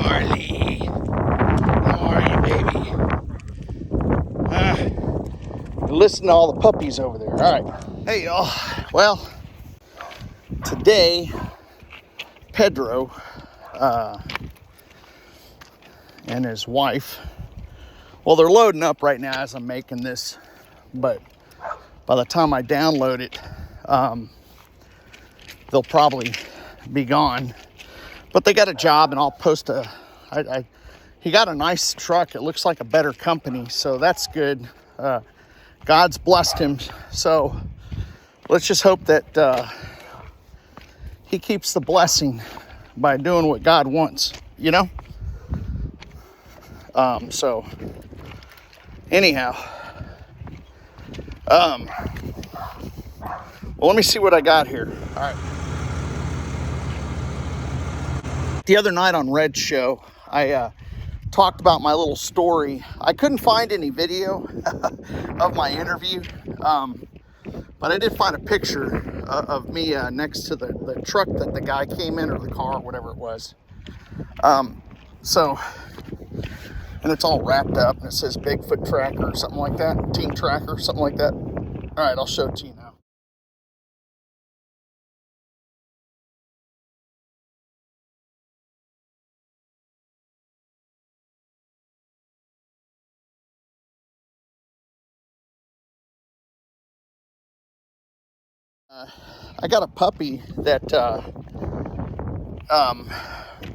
Marley. How are you, baby? Listen to all the puppies over there. All right. Hey, y'all. Well, today, Pedro and his wife, well, they're loading up right now as I'm making this, but by the time I download it, they'll probably be gone. But they got a job, and I'll post he got a nice truck. It looks like a better company, so that's good. God's blessed him, so let's just hope that he keeps the blessing by doing what God wants, you know? So anyhow, well, let me see what I got here. All right. The other night on Red's show, I talked about my little story. I couldn't find any video of my interview, but I did find a picture of me next to the truck that the guy came in, or the car, or whatever it was. So, and it's all wrapped up, and it says Bigfoot Tracker or something like that, Team Tracker, something like that. All right, I'll show it to you now. I got a puppy that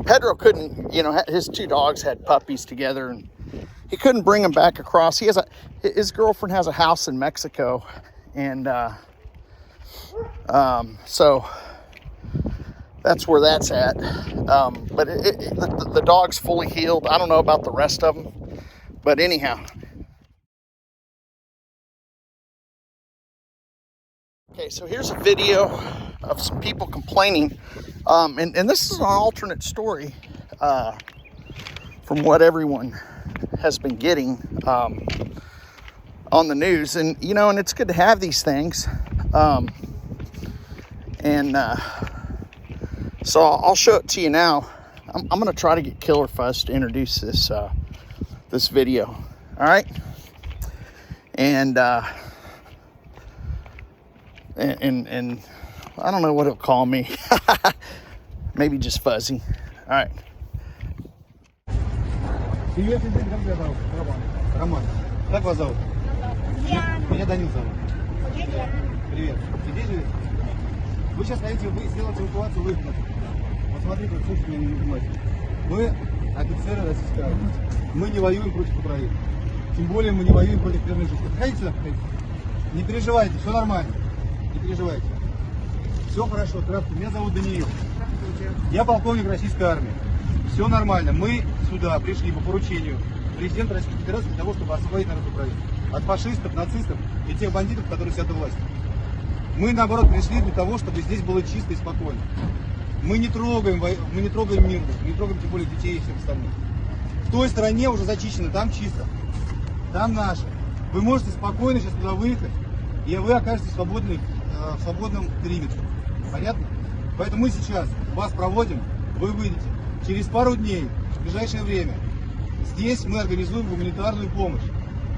Pedro couldn't, his two dogs had puppies together, and he couldn't bring them back across. His girlfriend has a house in Mexico, and so that's where that's at. But the dog's fully healed. I don't know about the rest of them, but anyhow. Okay, so here's a video of some people complaining, and this is an alternate story from what everyone has been getting on the news, and and it's good to have these things, so I'll show it to you now. I'm going to try to get Killer Fuzz to introduce this video, all right, and I don't know what he'll call me. Maybe just Fuzzy. All right. Роман. Как вас зовут? Меня Данил зовут. Привет. Где живете? Вы сейчас хотите сделать эвакуацию выхода. Вот смотрите, слушайте меня внимательно. Мы офицеры российской армии. Мы не воюем против Украины. Тем более мы не воюем против мирных жителей. Подходите сюда, подходите. Не переживайте, все нормально. Не переживайте. Все хорошо, здравствуйте. Меня зовут Даниил. Я полковник российской армии. Все нормально. Мы сюда пришли по поручению президента Российской Федерации для того, чтобы освободить народ Украины от фашистов, нацистов и тех бандитов, которые сидят у власти. Мы, наоборот, пришли для того, чтобы здесь было чисто и спокойно. Мы не трогаем мирных, не трогаем тем более детей и всех остальных. В той стороне уже зачищено, там чисто. Там наше. Вы можете спокойно сейчас туда выехать, и вы окажетесь в свободном периметре. Понятно? Поэтому мы сейчас вас проводим, вы выйдете. Через пару дней, в ближайшее время, здесь мы организуем гуманитарную помощь.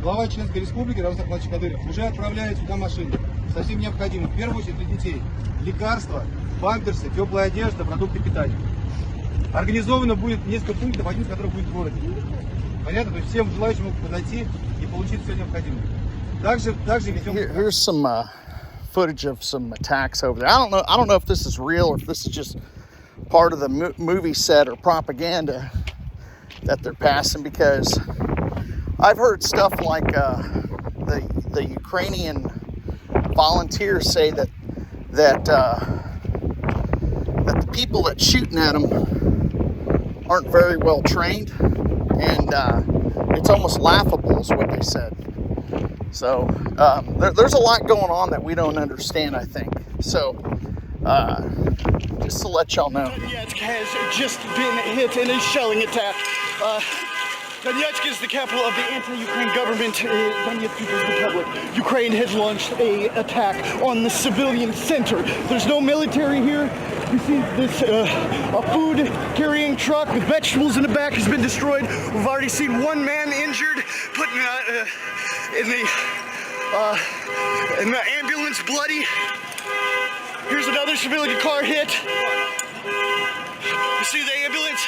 Глава Чеченской Республики Рамзан Ахматович Кадыров уже отправляет сюда машины. Совсем необходимо, в первую очередь для детей, лекарства, памперсы, теплая одежда, продукты питания. Организовано будет несколько пунктов, один из которых будет в городе. Понятно? То есть всем желающим могут подойти и получить все необходимое. Также ведем... Here's some footage of some attacks over there. I don't know if this is real or if this is just part of the movie set or propaganda that they're passing, because I've heard stuff like the Ukrainian volunteers say that the people that's shooting at them aren't very well trained, and it's almost laughable is what they said. So there's a lot going on that we don't understand, I think. So just to let y'all know. Donetsk has just been hit in a shelling attack. Donetsk is the capital of the anti-Ukraine government, Donetsk People's Republic. Ukraine has launched an attack on the civilian center. There's no military here. You see this, a food carrying truck with vegetables in the back has been destroyed. We've already seen one man injured, put in the ambulance, bloody. Here's another civilian car hit. You see the ambulance?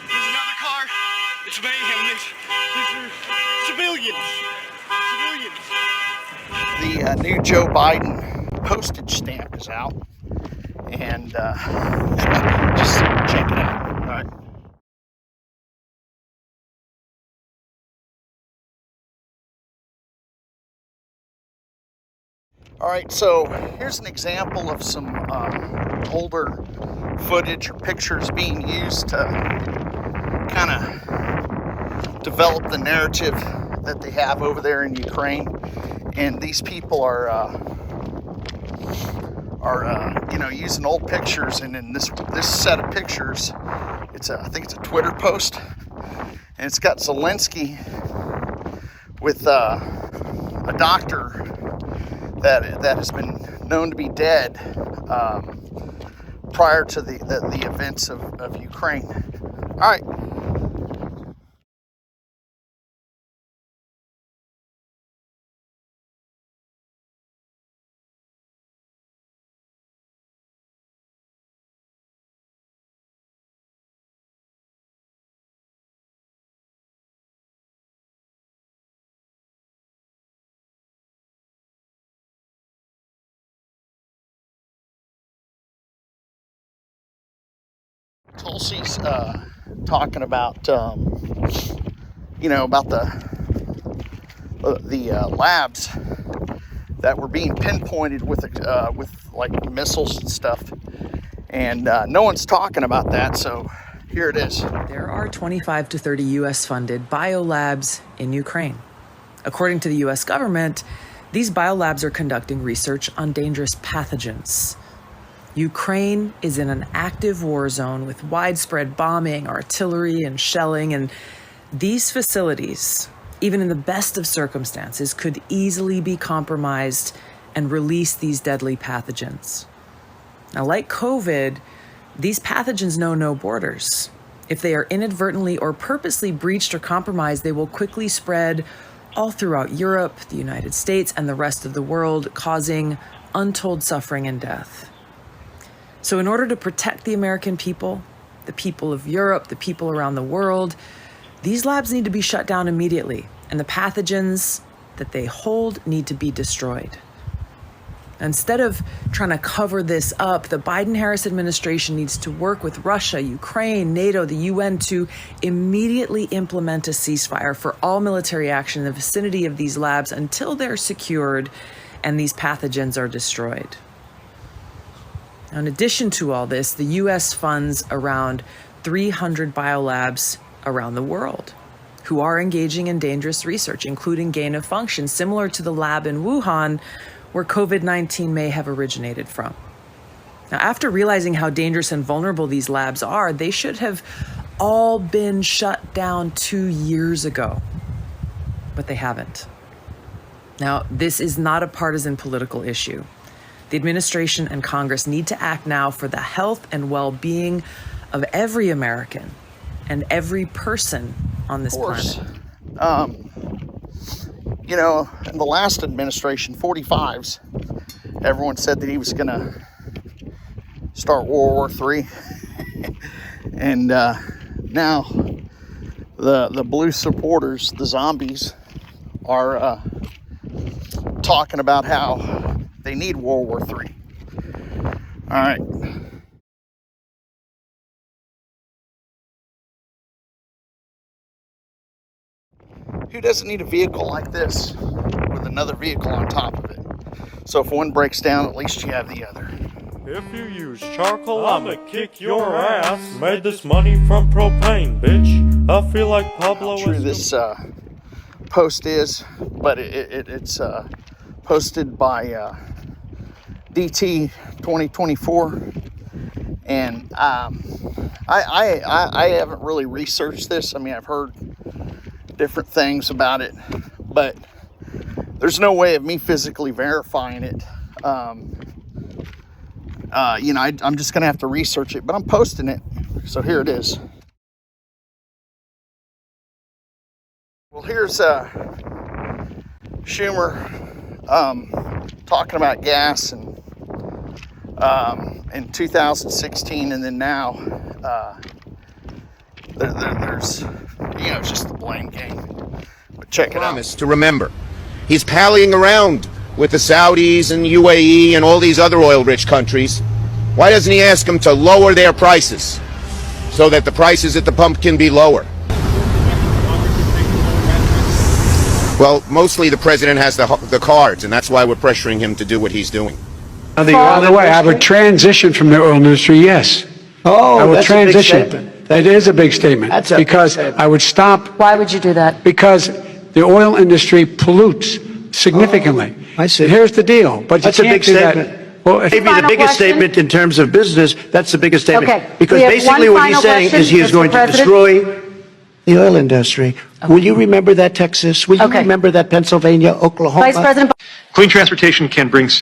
There's another car. It's mayhem. These are civilians. The new Joe Biden postage stamp is out, and just check it out. All right. All right, so here's an example of some older footage or pictures being used to kind of develop the narrative that they have over there in Ukraine. And these people are using old pictures. And in this set of pictures, I think it's a Twitter post, and it's got Zelensky with a doctor that has been known to be dead prior to the events of Ukraine. All right. Tulsi's talking about about the labs that were being pinpointed with like missiles and stuff, and no one's talking about that. So here it is. There are 25 to 30 U.S. funded biolabs in Ukraine. According to the U.S. government, these biolabs are conducting research on dangerous pathogens. Ukraine is in an active war zone with widespread bombing, artillery, and shelling, and these facilities, even in the best of circumstances, could easily be compromised and release these deadly pathogens. Now, like COVID, these pathogens know no borders. If they are inadvertently or purposely breached or compromised, they will quickly spread all throughout Europe, the United States, and the rest of the world, causing untold suffering and death. So in order to protect the American people, the people of Europe, the people around the world, these labs need to be shut down immediately, and the pathogens that they hold need to be destroyed. Instead of trying to cover this up, the Biden-Harris administration needs to work with Russia, Ukraine, NATO, the UN to immediately implement a ceasefire for all military action in the vicinity of these labs until they're secured and these pathogens are destroyed. Now, in addition to all this, the U.S. funds around 300 biolabs around the world who are engaging in dangerous research, including gain of function, similar to the lab in Wuhan, where COVID-19 may have originated from. Now, after realizing how dangerous and vulnerable these labs are, they should have all been shut down 2 years ago, but they haven't. Now, this is not a partisan political issue. The administration and Congress need to act now for the health and well-being of every American and every person on this planet. In the last administration, 45s, everyone said that he was going to start World War III. And now the blue supporters, the zombies, are talking about how they need World War III. All right. Who doesn't need a vehicle like this with another vehicle on top of it? So if one breaks down, at least you have the other. If you use charcoal, I'ma kick your ass. Made this money from propane, bitch. I feel like Pablo. How true this post is, but it's posted by DT 2024, and I haven't really researched this. I mean, I've heard different things about it, but there's no way of me physically verifying it You know, I'm just going to have to research it, but I'm posting it. So here it is. Well, here's Schumer talking about gas and in 2016, and then now there's, you know, it's just the blame game. But check it out. Promise to remember, he's pallying around with the Saudis and UAE and all these other oil-rich countries. Why doesn't he ask them to lower their prices so that the prices at the pump can be lower? Well, mostly the president has the cards, and that's why we're pressuring him to do what he's doing. By the way, I would transition from the oil industry, yes. Oh, I would that's transition. a big statement. That is a big statement. That's a because big statement. I would stop. Why would you do that? Because the oil industry pollutes significantly. I see. And here's the deal. But That's you a can't big do that. statement. Well, if, Maybe the Final biggest question? statement in terms of business, that's the biggest statement. Okay, Because we have basically one what he's final saying question, is he is Mr. going to President. destroy the oil industry. Will you remember that, Texas? Will you Okay. remember that, Pennsylvania, Oklahoma? Vice President. Clean transportation can bring